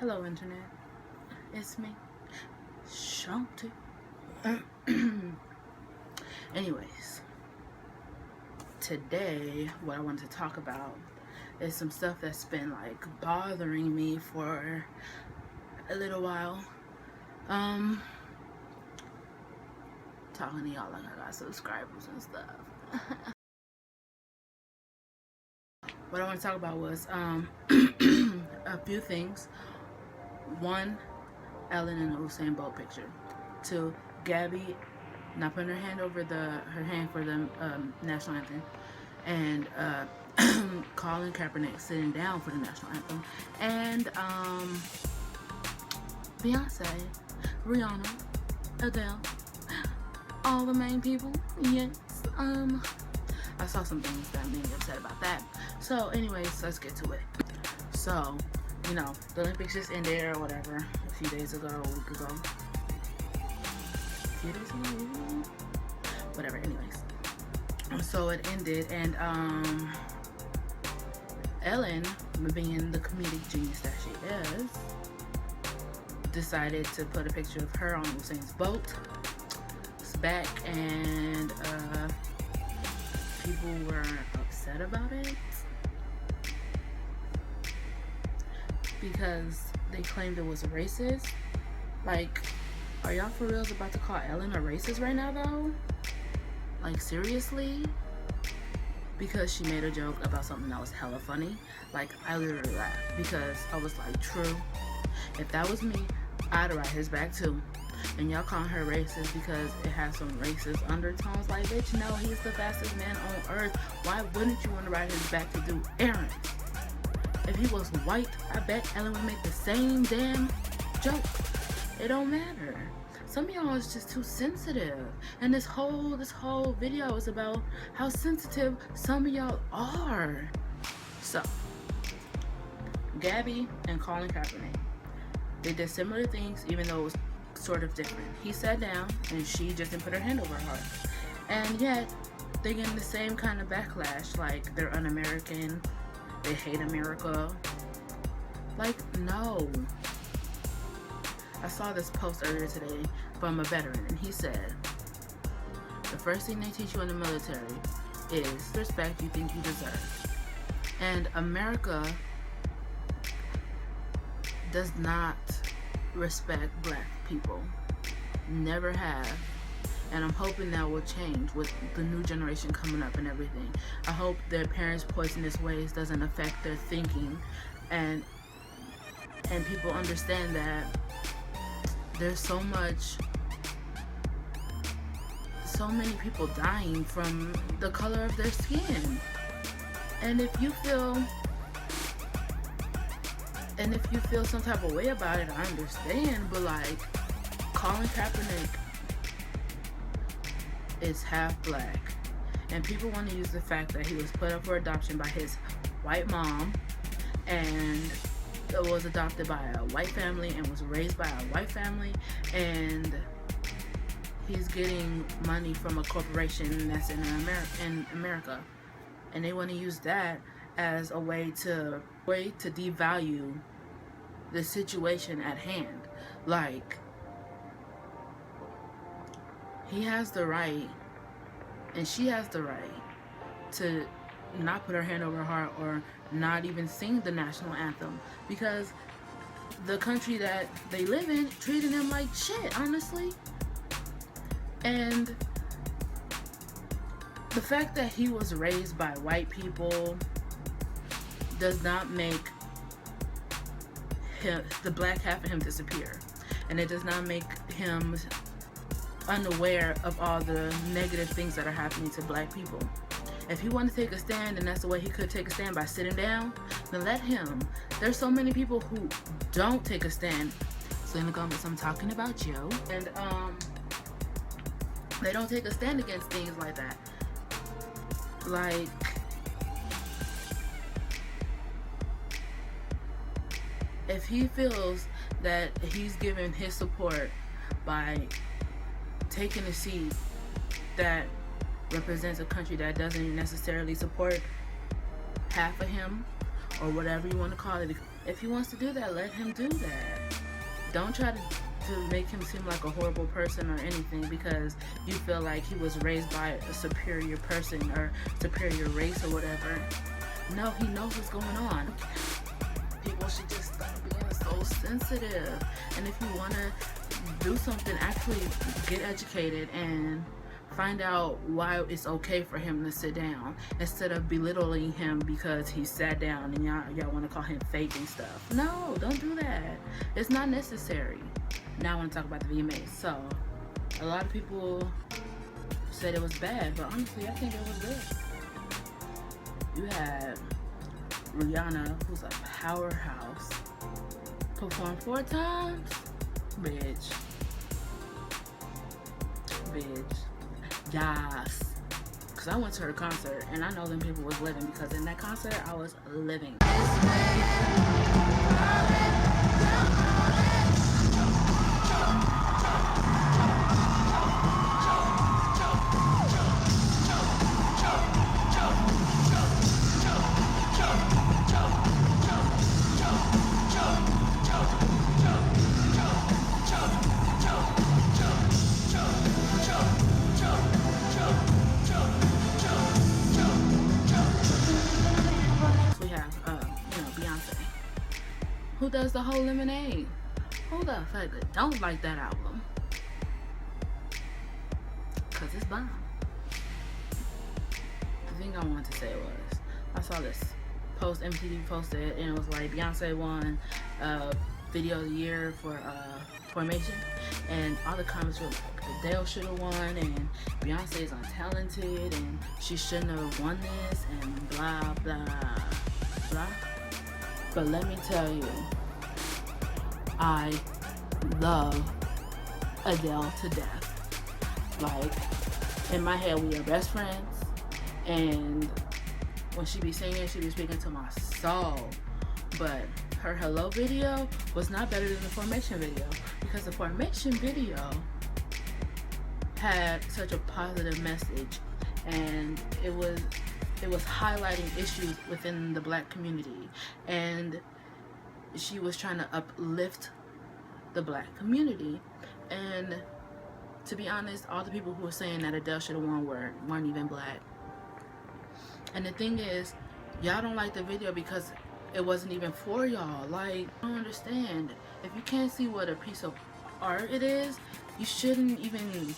Hello, Internet. It's me, Shanti. Anyways, today, what I wanted to talk about is some stuff that's been like bothering me for a little while. Talking to y'all like I got subscribers and stuff. What I want to talk about was a few things. One, Ellen and the Usain Bolt picture. Two, Gabby not putting her hand over her hand for the national anthem, and Colin Kaepernick sitting down for the national anthem, and Beyonce, Rihanna, Adele, all the main people. Yes. I saw some things that made me upset about that. So anyways, let's get to it. So, the Olympics just ended or whatever, a few days ago, a week ago. Whatever, anyways. So it ended, and Ellen, being the comedic genius that she is, decided to put a picture of her on Usain's boat's back, and people were upset about it because they claimed it was racist. Like, are y'all for reals about to call Ellen a racist right now, though? Like, seriously? Because she made a joke about something that was hella funny. Like, I literally laughed because I was like, true. If that was me, I'd ride his back too. And y'all calling her racist because it has some racist undertones. Like, bitch, no, he's the fastest man on earth. Why wouldn't you want to ride his back to do errands? If he was white, I bet Ellen would make the same damn joke. It don't matter. Some of y'all is just too sensitive. And this whole video is about how sensitive some of y'all are. So, Gabby and Colin Kaepernick, they did similar things, even though it was sort of different. He sat down and she just didn't put her hand over her heart. And yet, they're getting the same kind of backlash. Like, they're un-American. They hate America. Like, no. I saw this post earlier today from a veteran, and he said, the first thing they teach you in the military is the respect you think you deserve. And America does not respect black people. Never have. And I'm hoping that will change with the new generation coming up and everything. I hope their parents' poisonous ways doesn't affect their thinking, and people understand that there's so many people dying from the color of their skin. And if you feel some type of way about it, I understand, but like, Colin Kaepernick is half black, and people want to use the fact that he was put up for adoption by his white mom and was adopted by a white family and was raised by a white family, and he's getting money from a corporation that's in America, and they want to use that as a way to devalue the situation at hand. Like, he has the right, and she has the right, to not put her hand over her heart or not even sing the national anthem, because the country that they live in treated them like shit, honestly. And the fact that he was raised by white people does not make the black half of him disappear, and it does not make him unaware of all the negative things that are happening to black people. If he wanted to take a stand, and that's the way he could take a stand, by sitting down, then let him. There's so many people who don't take a stand. So in the comments, I'm talking about you. And they don't take a stand against things like that. Like, if he feels that he's given his support by taking a seat that represents a country that doesn't necessarily support half of him, or whatever you want to call it. If he wants to do that, let him do that. Don't try to make him seem like a horrible person or anything because you feel like he was raised by a superior person or superior race or whatever. No, he knows what's going on. People should just stop being so sensitive. And if you want to do something, actually get educated and find out why it's okay for him to sit down instead of belittling him because he sat down and y'all want to call him fake and stuff. No, don't do that. It's not necessary. Now I want to talk about the VMAs. So a lot of people said it was bad, but honestly I think it was good. You had Rihanna, who's a powerhouse, perform 4 times. Bitch. Yes. Because I went to her concert and I know them people was living because in that concert I was living. Who does the whole Lemonade? Who the fuck don't like that album? Cause it's bomb. The thing I wanted to say was, I saw this post MTV posted and it was like Beyonce won video of the year for Formation, and all the comments were like Adele should have won and Beyonce is untalented and she shouldn't have won this and blah blah blah. But let me tell you, I love Adele to death. Like, in my head, we are best friends. And when she be singing, she be speaking to my soul. But her Hello video was not better than the Formation video. Because the Formation video had such a positive message. And it was highlighting issues within the black community, and she was trying to uplift the black community. And to be honest, all the people who were saying that Adele should have won weren't even black. And the thing is, y'all don't like the video because it wasn't even for y'all. Like, I don't understand. If you can't see what a piece of art it is, you shouldn't even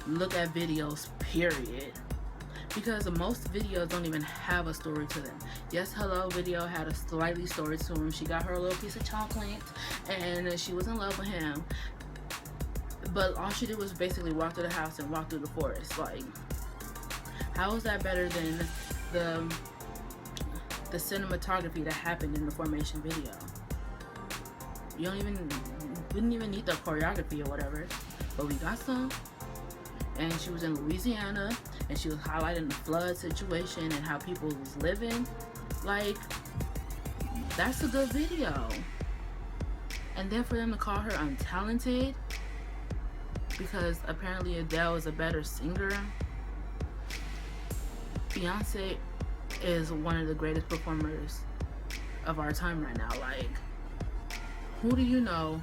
look at videos, period. Because most videos don't even have a story to them. Yes, Hello video had a slightly story to him. She got her a little piece of chocolate and she was in love with him. But all she did was basically walk through the house and walk through the forest. Like, how is that better than the cinematography that happened in the Formation video? You wouldn't even need the choreography or whatever. But we got some. And she was in Louisiana and she was highlighting the flood situation and how people was living. Like, that's a good video. And then for them to call her untalented because apparently Adele is a better singer. Beyonce is one of the greatest performers of our time right now. Like, who do you know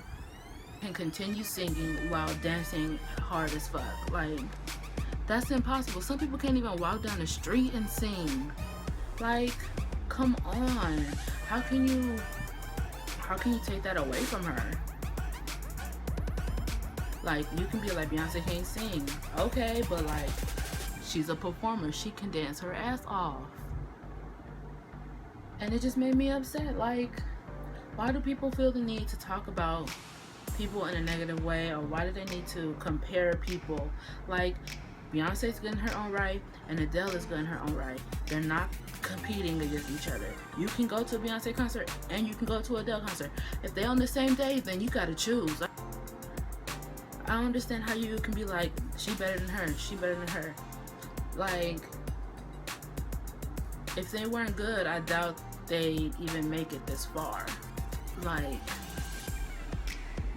can continue singing while dancing hard as fuck? Like, that's impossible. Some people can't even walk down the street and sing. Like, come on. How can you take that away from her? Like, you can be like, Beyonce can't sing. Okay, but like, she's a performer. She can dance her ass off. And it just made me upset. Like, why do people feel the need to talk about people in a negative way, or why do they need to compare people? Like, Beyonce's good in her own right and Adele is good in her own right. They're not competing against each other. You can go to a Beyonce concert and you can go to an Adele concert. If they're on the same day, then you gotta choose. I don't understand how you can be like, she better than her, she better than her. Like, if they weren't good, I doubt they'd even make it this far. Like,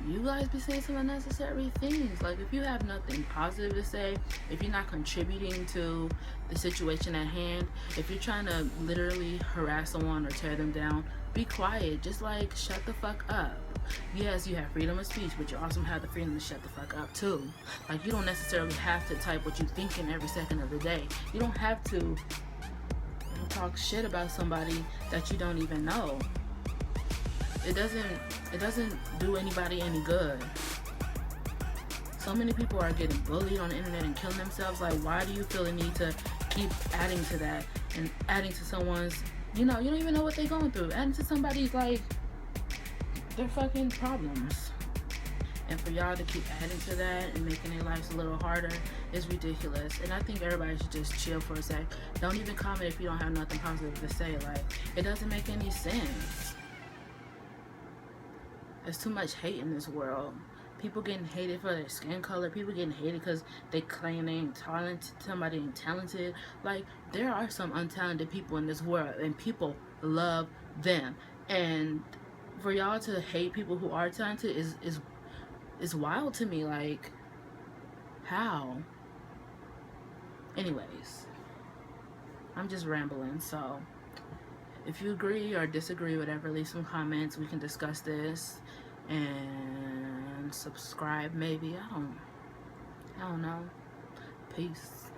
you guys be saying some unnecessary things. Like, if you have nothing positive to say, if you're not contributing to the situation at hand, if you're trying to literally harass someone or tear them down, be quiet. Just like shut the fuck up. Yes, you have freedom of speech, but you also have the freedom to shut the fuck up too. Like, you don't necessarily have to type what you thinking every second of the day. You don't have to talk shit about somebody that you don't even know. It doesn't do anybody any good. So many people are getting bullied on the internet and killing themselves. Like, why do you feel the need to keep adding to that and adding to someone's, you don't even know what they're going through, adding to somebody's, like, their fucking problems. And for y'all to keep adding to that and making their lives a little harder is ridiculous. And I think everybody should just chill for a sec. Don't even comment if you don't have nothing positive to say. Like, it doesn't make any sense. There's too much hate in this world. People getting hated for their skin color. People getting hated because they claim they ain't talented. Somebody ain't talented. Like, there are some untalented people in this world, and people love them. And for y'all to hate people who are talented is wild to me. Like, how? Anyways, I'm just rambling. So if you agree or disagree, whatever, leave some comments. We can discuss this. And subscribe, maybe. I don't know. Peace.